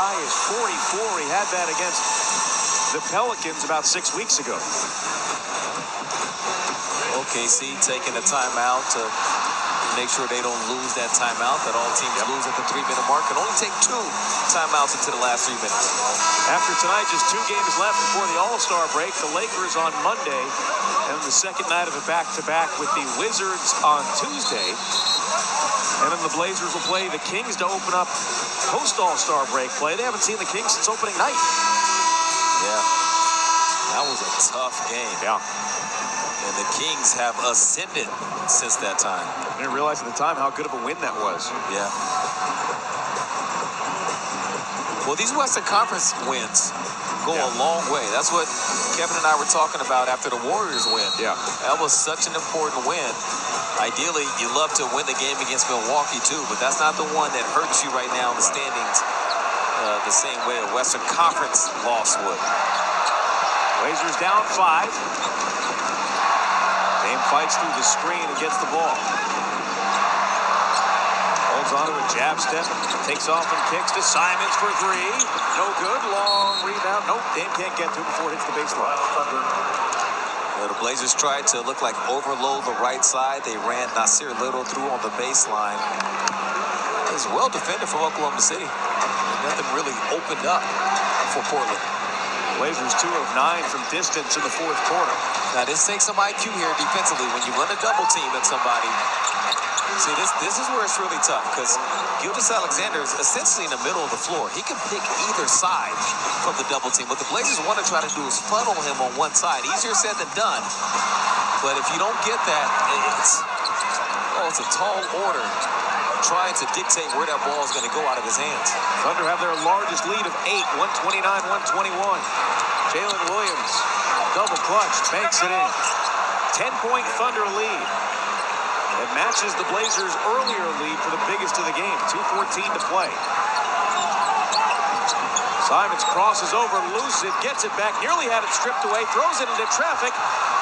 High is 44. He had that against the Pelicans about 6 weeks ago. OKC taking a timeout to make sure they don't lose that timeout that all teams lose at the 3-minute mark. Can only take 2 timeouts into the last 3 minutes. After tonight, just 2 games left before the All-Star break. The Lakers on Monday, and the second night of a back-to-back with the Wizards on Tuesday. And then the Blazers will play the Kings to open up post-All-Star break play. They haven't seen the Kings since opening night. Yeah, that was a tough game. Yeah. And the Kings have ascended since that time. I didn't realize at the time how good of a win that was. Yeah. Well, these Western Conference wins go a long way. That's what Kevin and I were talking about after the Warriors win. Yeah. That was such an important win. Ideally, you love to win the game against Milwaukee, too, but that's not the one that hurts you right now in the standings the same way a Western Conference loss would. Blazers down 5. Dame fights through the screen and gets the ball. Holds on to a jab step, takes off and kicks to Simons for 3. No good. Long rebound. Nope, Dame can't get to it before it hits the baseline. The Blazers tried to look like overload the right side. They ran Nasir Little through on the baseline. It was well defended from Oklahoma City. Nothing really opened up for Portland. Blazers 2 of 9 from distance in the 4th quarter. Now, this takes some IQ here defensively. When you run a double team at somebody, see, this is where it's really tough because Gilgeous-Alexander is essentially in the middle of the floor. He can pick either side from the double team. What the Blazers want to try to do is funnel him on one side. Easier said than done. But if you don't get that, it's a tall order trying to dictate where that ball is going to go out of his hands. Thunder have their largest lead of 8, 129-121. Jalen Williams, double clutch, banks it in. 10-point Thunder lead. It matches the Blazers' earlier lead for the biggest of the game, 2:14 to play. Simons crosses over, loses it, gets it back, nearly had it stripped away, throws it into traffic,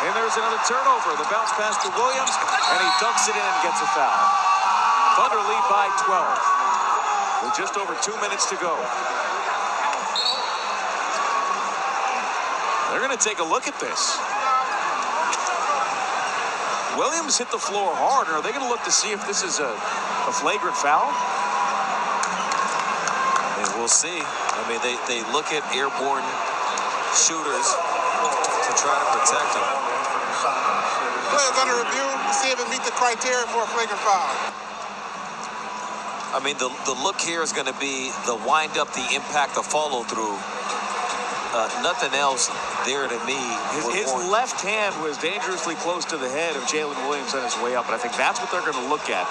and there's another turnover. The bounce pass to Williams, and he dunks it in and gets a foul. Thunder lead by 12 with just over 2 minutes to go. They're going to take a look at this. Williams hit the floor hard, and are they going to look to see if this is a flagrant foul? And we'll see. I mean, they look at airborne shooters to try to protect them. Players under review to see if it meets the criteria for a flagrant foul. I mean, the look here is going to be the wind-up, the impact, the follow-through. Nothing else there to me. His left hand was dangerously close to the head of Jalen Williams on his way up, and I think that's what they're going to look at.